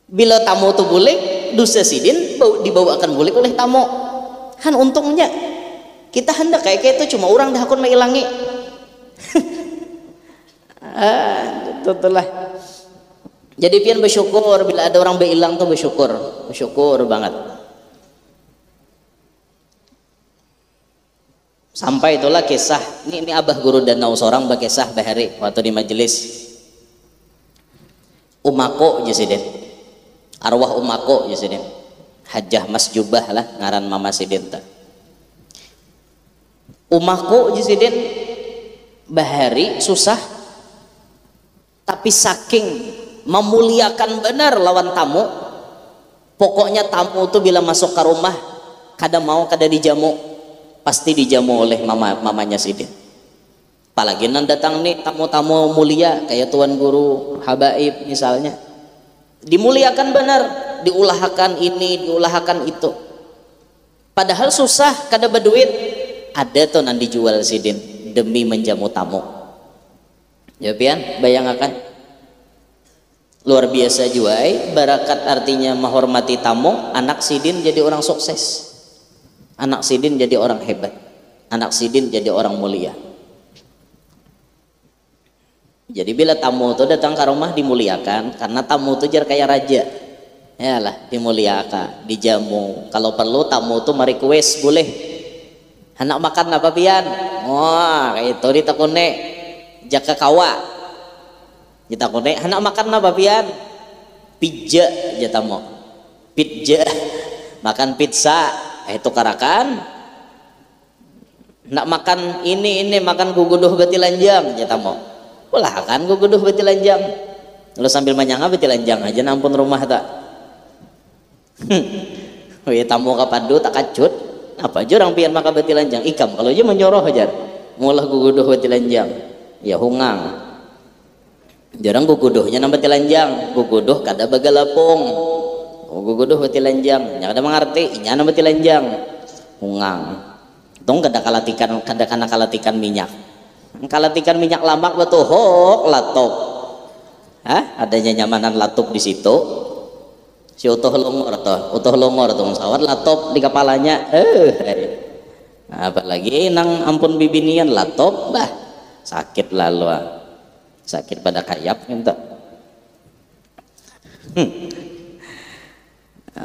Bila tamu tuh bulik, dosa sidin dibawakan bulik oleh tamu. Kan untungnya kita hendak kayak itu cuma orang dah akun mengilangi. Itulah. Jadi pian bersyukur bila ada orang berhilang tuh bersyukur banget. Sampai itulah kisah ini abah guru danau seorang berkisah bahari waktu di majelis umako jasidin, arwah umako jasidin, hajah mas jubah lah ngaran mama sidin ta. Umako jasidin bahari susah, tapi saking memuliakan benar lawan tamu, pokoknya tamu tuh bila masuk ke rumah kada mau kada dijamu, pasti dijamu oleh mamanya sidin. Apalagi nan datang nih tamu-tamu mulia kayak tuan guru habaib misalnya, dimuliakan benar, diulahkan ini diulahkan itu, padahal susah kada berduit, ada tuh nan dijual sidin demi menjamu tamu. Ya pian bayangkan luar biasa juga barakat artinya menghormati tamu. Anak sidin jadi orang sukses, anak sidin jadi orang hebat, anak sidin jadi orang mulia. Jadi bila tamu itu datang ke rumah dimuliakan, karena tamu itu jar kayak raja. Yalah, dimuliakan, dijamu. Kalau perlu tamu itu merequest boleh. Anak makan apa pian? Wah, itu ditakune jaka kawa. Ditakune anak makan apa pian? Pizza aja tamu. Pizza. Makan pizza, itu karakan. Nak makan ini makan guguduh betilanjang aja tamu. Ulah kan guguduh betilanjang. Lalu sambil menyangga betilanjang aja nampun rumah tak. Wih tamu kapadu tak kacut. Apa aja orang pian maka betilanjang ikam kalau aja menyoroh aja. Mulah guguduh betilanjang. Ya hungang. Jarang guguduhnya nambah betilanjang. Guguduh kada bagalapong. Guguduh betilanjang. Nya kada mengerti. Inya nambah betilanjang. Hungang. Tong kada kalatikan minyak. Kalatikan minyak lamak betul hok latop. Hah? Adanya nyamanan latop di situ. Si utuh longor tuh sawat latop di kepalanya. Apalagi nang ampun bibinian latop bah sakit lalu. Sakit pada kayap gitu.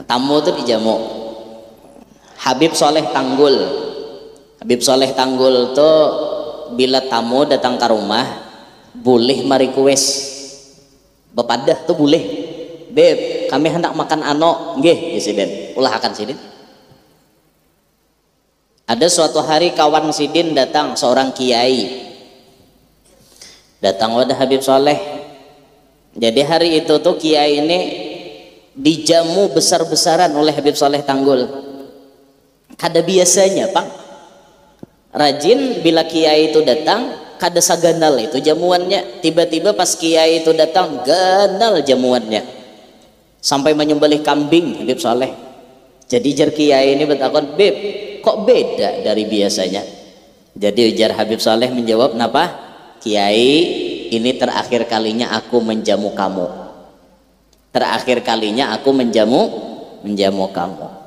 Tamu tuh dijamu. Habib Soleh Tanggul tuh bila tamu datang ke rumah boleh merequest bepadah tuh boleh, beb kami hendak makan ano nggih sidin ulah akan sidin. Ada suatu hari kawan sidin datang, seorang kiai datang wadah Habib Soleh. Jadi hari itu tuh kiai ini dijamu besar-besaran oleh Habib Soleh Tanggul. Kada biasanya Pak rajin bila kiai itu datang kada saganal itu jamuannya. Tiba-tiba pas kiai itu datang ganal jamuannya sampai menyembelih kambing Habib Soleh. Jadi jar kiai ini bertakon, beb kok beda dari biasanya? Jadi ujar Habib Soleh menjawab, napa kiai ini terakhir kalinya aku menjamu kamu, terakhir kalinya aku menjamu kamu.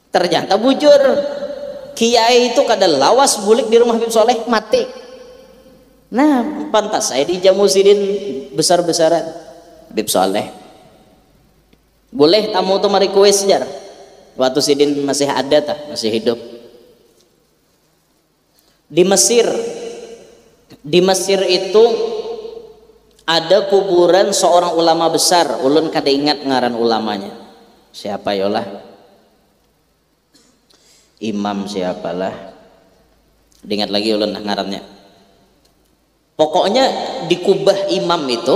Ternyata bujur kiai itu kada lawas bulik di rumah Habib Soleh mati. Nah pantas saya dijamu sidin besar-besaran Habib Soleh. Boleh tamu tuh merequest jar waktu sidin masih ada tak, masih hidup. Di Mesir itu ada kuburan seorang ulama besar, ulun kada ingat ngaran ulamanya siapa yolah, imam siapalah, diingat lagi ulun ngarannya. Pokoknya di kubah imam itu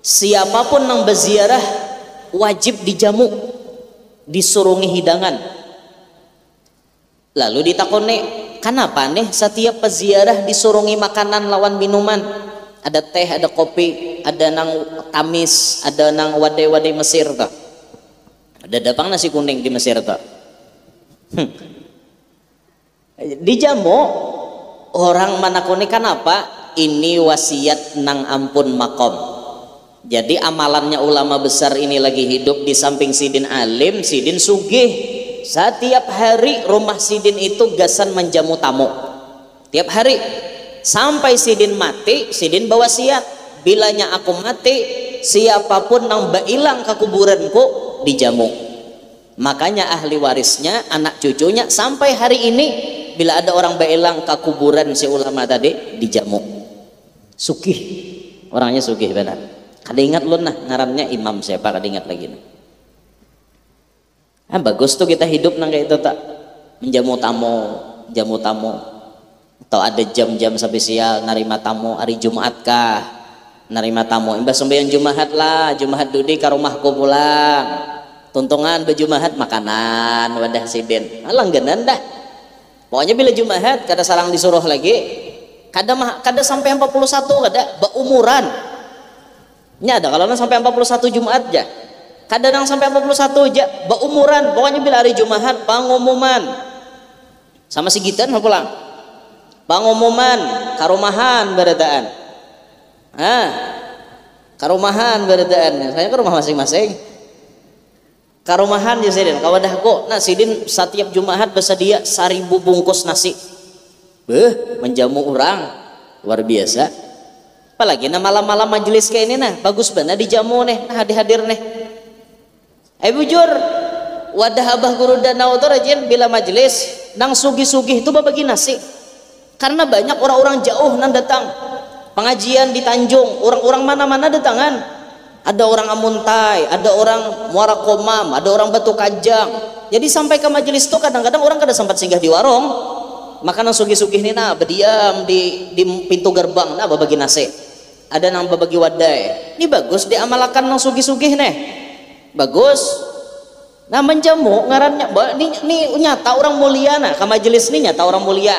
siapapun yang berziarah wajib dijamu, disurungi hidangan. Lalu ditakone, kenapa nih setiap peziarah disurungi makanan lawan minuman? Ada teh, ada kopi, ada nang tamis, ada nang wadai-wadai Mesir tuh. Ada dapang nasi kuning di Mesir tuh. Dijamu orang manakone kenapa? Ini wasiat nang ampun makom. Jadi amalannya ulama besar ini lagi hidup, di samping sidin alim, sidin sugih. Setiap hari rumah sidin itu gasan menjamu tamu. Tiap hari sampai sidin mati, sidin berwasiat, bilanya aku mati, siapapun nang bailang ke kuburanku dijamu. Makanya ahli warisnya, anak cucunya sampai hari ini bila ada orang bailang ke kuburan si ulama tadi dijamu. Sugih, orangnya sugih benar. Kada ingat lu nah ngarannya imam siapa, kada ingat lagi. Bagus tuh kita hidup nang kayak itu tak, menjamu tamu, jamu tamu. Atau ada jam-jam spesial narima tamu, hari Jumat kah narima tamu. Imbas sembahyang Jumat lah, Jumat dudi ke rumahku pulang. Tuntungan bejumahat makanan wadah sidin. Langganan dah. Pokoknya bila Jumat kada sarang disuruh lagi. Kada sampai 41 kada beumuran. Nya ada kalau sampai 41 Jumat aja. Kada nang sampai 41 aja beumuran. Pokoknya bila hari Jumat pengumuman. Sama si Gitan mau pulang. Pengumuman karumahan beradaan. Karumahan beradaan. Saya ke rumah masing-masing. karumahan ya sidin kawadahku nah sidin setiap Jumat bersedia 1000 bungkus nasi menjamu orang luar biasa. Apalagi nah malam-malam majelis kayak ini nah bagus banget dijamu nih nah hadir nih bujur wadah abah guru danau tuh rajin bila majelis nang sugih-sugih itu berbagi nasi karena banyak orang-orang jauh nang datang pengajian di Tanjung orang-orang mana-mana datangan ada orang Amuntai ada orang Muara Komam ada orang Batu Kajang jadi sampai ke majelis tuh kadang-kadang orang kada sempat singgah di warung maka nang sugih-sugih ini nah berdiam di pintu gerbang nah berbagi nasi ada nang berbagi wadai ini bagus diamalkan nang sugih-sugih nih bagus nah menjamu ngarannya ini nyata orang mulia nah ke majelis ini nyata orang mulia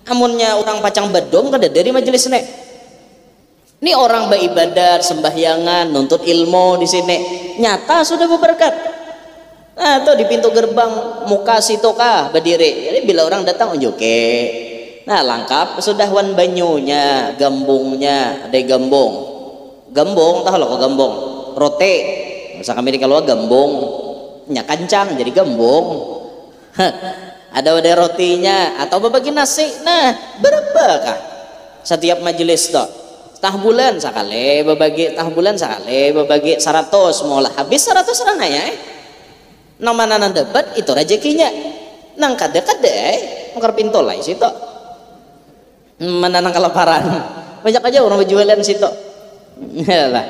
amunnya orang pacang bedom kada dari majelis nih ini orang beribadah sembahyangan nuntut ilmu di sini nyata sudah berberkat nah tuh di pintu gerbang muka situ kah berdiri jadi bila orang datang unjuke nah lengkap sudah wan banyunya gambungnya ada gambung tahu lo kok gambung rote masa kami di kalau gambung nya kancang jadi gambung ada wadah rotinya atau berbagi nasi nah berapa kah setiap majelis tuh tah bulan sakale berbagi 100 mulai habis 100 rananya nang mana nang dapat itu rezekinya nang kada mengkar pintu lah situ mana nang kelaparan banyak aja orang berjualan situ lah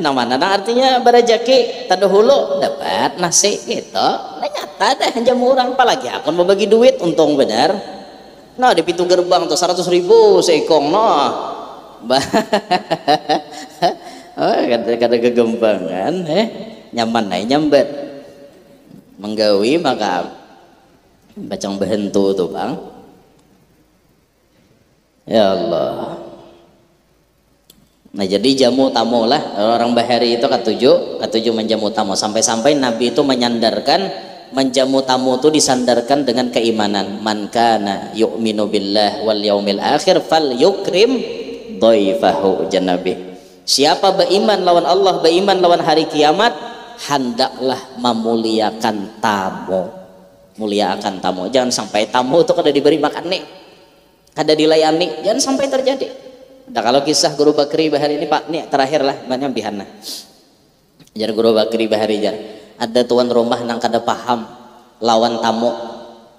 nang mana nang artinya berrezeki tadahulu dapat nasi gitu nah nyata dah jamu orang apalagi akan berbagi duit untung benar nah di pintu gerbang tuh 100.000 seikong noh kada kegembangan nyaman naik nyambet menggawi maka bacang behentu tuh bang ya Allah. Nah jadi jamu tamu lah orang bahari itu ketujuh menjamu tamu sampai-sampai Nabi itu menyandarkan menjamu tamu itu disandarkan dengan keimanan man kana yu'minu billah wal yaumil akhir fal yukrim dhaifahu Nabi siapa beriman lawan Allah beriman lawan hari kiamat hendaklah memuliakan tamu muliakan tamu jangan sampai tamu itu kada diberi makan nih kada dilayani jangan sampai terjadi. Nah kalau kisah Guru Bakri Bahari ini Pak nih terakhir lah banyak bihana. Jar Guru Bakri Bahari jar ada tuan rumah nang kada paham lawan tamu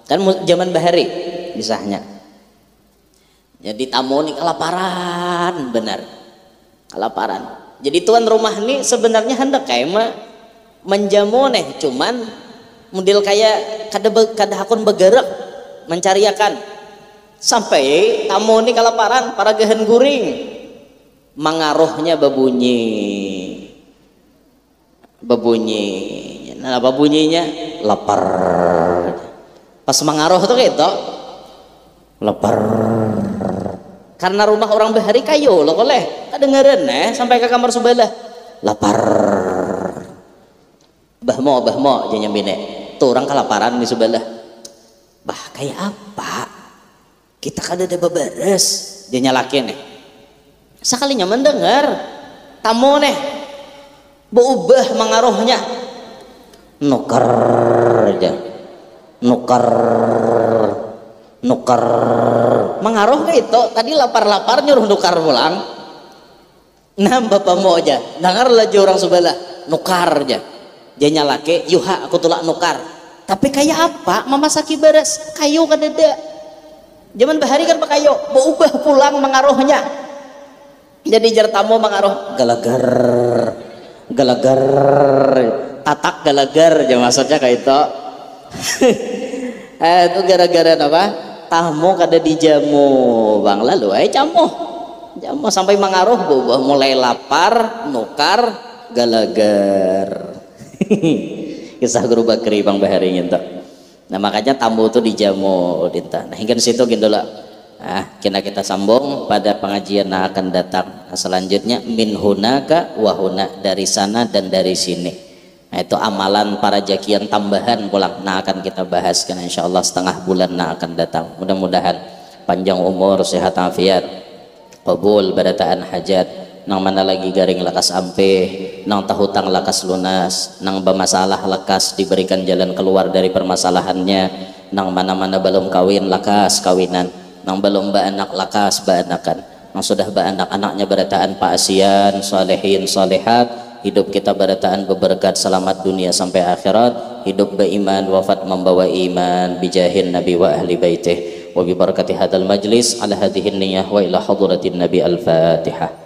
kan zaman Bahari kisahnya. Jadi tamu nih kelaparan benar kelaparan. Jadi tuan rumah nih sebenarnya hendak kayak menjamu nih cuman model kayak kada hakun bergerak mencariakan sampai tamu ini kelaparan para gehen guring mengaruhnya babunyi nah babunyinya lapar pas mengaruh tuh kayak itu lapar karena rumah orang bahari kayu lo koleh kedengeran sampai ke kamar sebelah lapar bahmo jangan bine tuh orang kelaparan di sebelah bah kayak apa kita kada ada beberes dia nyalakin nih sekalinya mendengar tamu nih berubah mengaruhnya nukar aja nukar mengaruh ke itu tadi lapar nyuruh nukar pulang nah bapak mau aja dengar lagi orang sebelah nukar aja dia nyalake yuha aku tulak nukar tapi kayak apa memasaki beres kayu kada ada zaman bahari kan pakai kayu berubah pulang mengaruhnya jadi jar tamu mengaruh galagar tatak galagar ya maksudnya kayak itu itu gara-gara apa tamu kada dijamu bang lalu jamu sampai mengaruh berubah mulai lapar nukar galagar kisah Guru Bakri Bang Bahari gitu. Nah makanya tamu itu dijamu dinta. Nah hingga situ gindola. Kita sambung pada pengajian yang akan datang. Nah, selanjutnya min hunaka wa huna dari sana dan dari sini. Nah itu amalan para jakian tambahan pulang. Nah akan kita bahas kan insyaallah setengah bulan yang akan datang. Mudah-mudahan panjang umur, sehat afiat, qabul barataan hajat, nang mana lagi garing lakas ampe, nang tahutang lakas lunas, nang bermasalah lakas diberikan jalan keluar dari permasalahannya, nang mana-mana belum kawin lakas kawinan, nang belum beranak lakas beranakan, nang sudah beranak anaknya berataan paasian, solehin solehat, hidup kita berataan beberkat selamat dunia sampai akhirat, hidup beriman wafat membawa iman bijahin nabi wa ahli baitih wa bi barakati hadal majlis ala hadhihi niyah wa ila hadratin nabi al-fatihah.